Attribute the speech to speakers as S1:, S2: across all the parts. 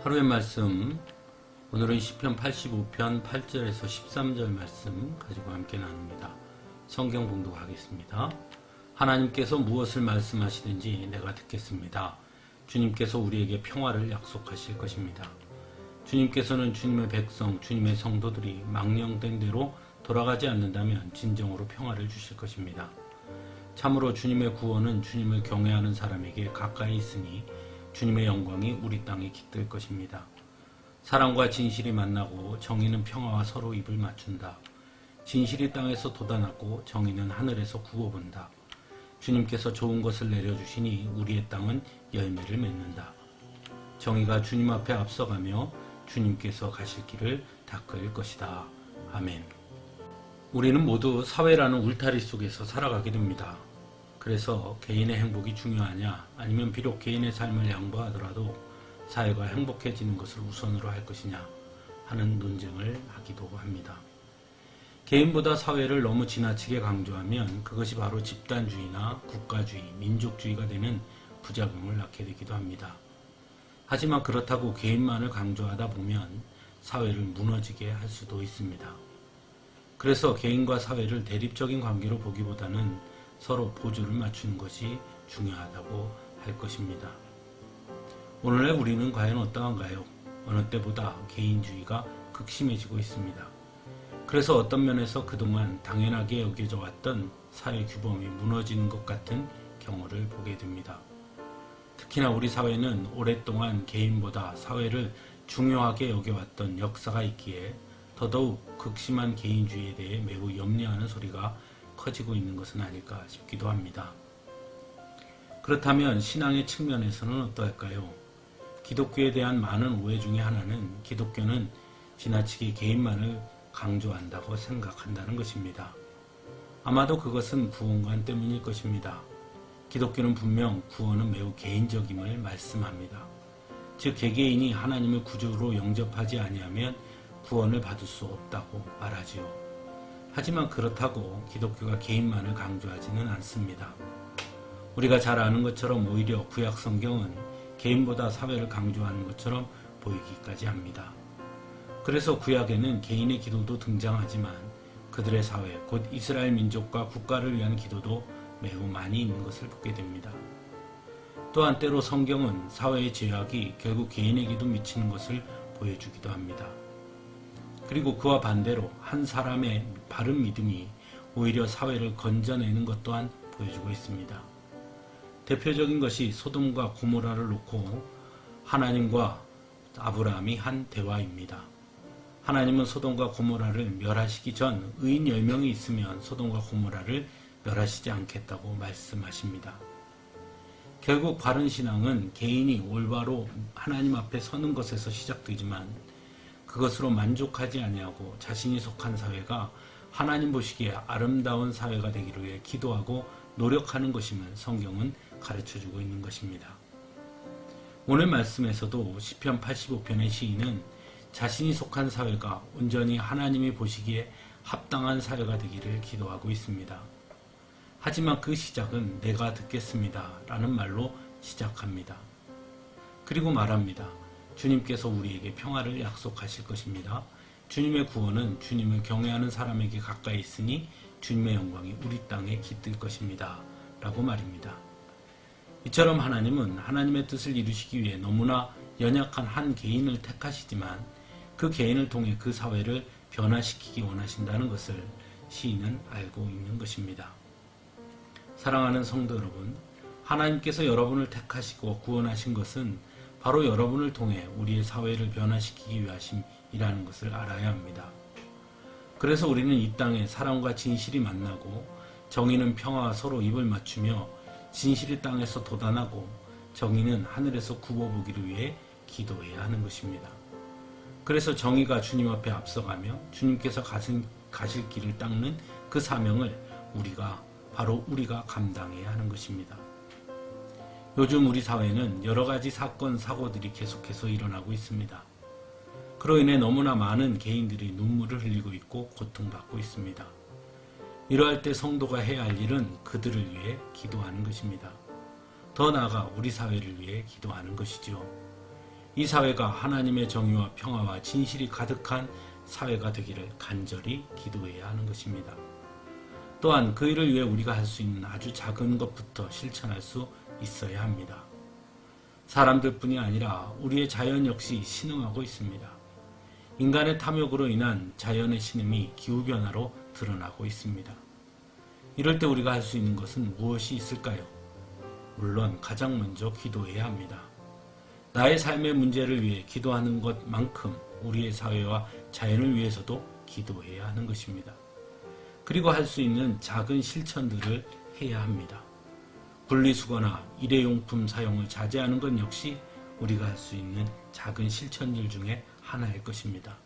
S1: 하루의 말씀, 오늘은 시편 85편 8절에서 13절 말씀 가지고 함께 나눕니다. 성경 봉독하겠습니다. 하나님께서 무엇을 말씀하시든지 내가 듣겠습니다. 주님께서 우리에게 평화를 약속하실 것입니다. 주님께서는 주님의 백성, 주님의 성도들이 망령된 대로 돌아가지 않는다면 진정으로 평화를 주실 것입니다. 참으로 주님의 구원은 주님을 경외하는 사람에게 가까이 있으니 주님의 영광이 우리 땅에 깃들 것입니다. 사랑과 진실이 만나고 정의는 평화와 서로 입을 맞춘다. 진실이 땅에서 돋아났고 정의는 하늘에서 구워본다. 주님께서 좋은 것을 내려주시니 우리의 땅은 열매를 맺는다. 정의가 주님 앞에 앞서가며 주님께서 가실 길을 닦을 것이다. 아멘. 우리는 모두 사회라는 울타리 속에서 살아가게 됩니다. 그래서 개인의 행복이 중요하냐, 아니면 비록 개인의 삶을 양보하더라도 사회가 행복해지는 것을 우선으로 할 것이냐 하는 논쟁을 하기도 합니다. 개인보다 사회를 너무 지나치게 강조하면 그것이 바로 집단주의나 국가주의, 민족주의가 되는 부작용을 낳게 되기도 합니다. 하지만 그렇다고 개인만을 강조하다 보면 사회를 무너지게 할 수도 있습니다. 그래서 개인과 사회를 대립적인 관계로 보기보다는 서로 보조를 맞추는 것이 중요하다고 할 것입니다. 오늘날 우리는 과연 어떠한가요? 어느 때보다 개인주의가 극심해지고 있습니다. 그래서 어떤 면에서 그동안 당연하게 여겨져 왔던 사회 규범이 무너지는 것 같은 경우를 보게 됩니다. 특히나 우리 사회는 오랫동안 개인보다 사회를 중요하게 여겨왔던 역사가 있기에 더더욱 극심한 개인주의에 대해 매우 염려하는 소리가 커지고 있는 것은 아닐까 싶기도 합니다. 그렇다면 신앙의 측면에서는 어떠할까요? 기독교에 대한 많은 오해 중에 하나는 기독교는 지나치게 개인만을 강조한다고 생각한다는 것입니다. 아마도 그것은 구원관 때문일 것입니다. 기독교는 분명 구원은 매우 개인적임을 말씀합니다. 즉 개개인이 하나님을 구주로 영접하지 아니하면 구원을 받을 수 없다고 말하지요. 하지만 그렇다고 기독교가 개인만을 강조하지는 않습니다. 우리가 잘 아는 것처럼 오히려 구약 성경은 개인보다 사회를 강조하는 것처럼 보이기까지 합니다. 그래서 구약에는 개인의 기도도 등장하지만 그들의 사회, 곧 이스라엘 민족과 국가를 위한 기도도 매우 많이 있는 것을 보게 됩니다. 또한 때로 성경은 사회의 죄악이 결국 개인에게도 미치는 것을 보여주기도 합니다. 그리고 그와 반대로 한 사람의 바른 믿음이 오히려 사회를 건져내는 것 또한 보여주고 있습니다. 대표적인 것이 소돔과 고모라를 놓고 하나님과 아브라함이 한 대화입니다. 하나님은 소돔과 고모라를 멸하시기 전 의인 10명이 있으면 소돔과 고모라를 멸하시지 않겠다고 말씀하십니다. 결국 바른 신앙은 개인이 올바로 하나님 앞에 서는 것에서 시작되지만 그것으로 만족하지 아니하고 자신이 속한 사회가 하나님 보시기에 아름다운 사회가 되기를 위해 기도하고 노력하는 것임을 성경은 가르쳐주고 있는 것입니다. 오늘 말씀에서도 시편 85편의 시인은 자신이 속한 사회가 온전히 하나님이 보시기에 합당한 사회가 되기를 기도하고 있습니다. 하지만 그 시작은 내가 듣겠습니다 라는 말로 시작합니다. 그리고 말합니다. 주님께서 우리에게 평화를 약속하실 것입니다. 주님의 구원은 주님을 경외하는 사람에게 가까이 있으니 주님의 영광이 우리 땅에 깃들 것입니다. 라고 말입니다. 이처럼 하나님은 하나님의 뜻을 이루시기 위해 너무나 연약한 한 개인을 택하시지만 그 개인을 통해 그 사회를 변화시키기 원하신다는 것을 시인은 알고 있는 것입니다. 사랑하는 성도 여러분, 하나님께서 여러분을 택하시고 구원하신 것은 바로 여러분을 통해 우리의 사회를 변화시키기 위하심이라는 것을 알아야 합니다. 그래서 우리는 이 땅에 사랑과 진실이 만나고 정의는 평화와 서로 입을 맞추며 진실이 땅에서 돋아나고 정의는 하늘에서 굽어보기를 위해 기도해야 하는 것입니다. 그래서 정의가 주님 앞에 앞서가며 주님께서 가실 길을 닦는 그 사명을 바로 우리가 감당해야 하는 것입니다. 요즘 우리 사회는 여러 가지 사건, 사고들이 계속해서 일어나고 있습니다. 그로 인해 너무나 많은 개인들이 눈물을 흘리고 있고 고통받고 있습니다. 이러할 때 성도가 해야 할 일은 그들을 위해 기도하는 것입니다. 더 나아가 우리 사회를 위해 기도하는 것이죠. 이 사회가 하나님의 정의와 평화와 진실이 가득한 사회가 되기를 간절히 기도해야 하는 것입니다. 또한 그 일을 위해 우리가 할 수 있는 아주 작은 것부터 실천할 수 있어야 합니다. 사람들뿐이 아니라 우리의 자연 역시 신음하고 있습니다. 인간의 탐욕으로 인한 자연의 신음이 기후변화로 드러나고 있습니다. 이럴 때 우리가 할 수 있는 것은 무엇이 있을까요? 물론 가장 먼저 기도해야 합니다. 나의 삶의 문제를 위해 기도하는 것만큼 우리의 사회와 자연을 위해서도 기도해야 하는 것입니다. 그리고 할 수 있는 작은 실천들을 해야 합니다. 분리수거나 일회용품 사용을 자제하는 것 역시 우리가 할 수 있는 작은 실천들 중에 하나일 것입니다.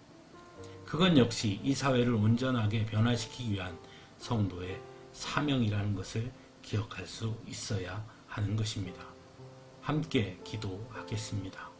S1: 그건 역시 이 사회를 온전하게 변화시키기 위한 성도의 사명이라는 것을 기억할 수 있어야 하는 것입니다. 함께 기도하겠습니다.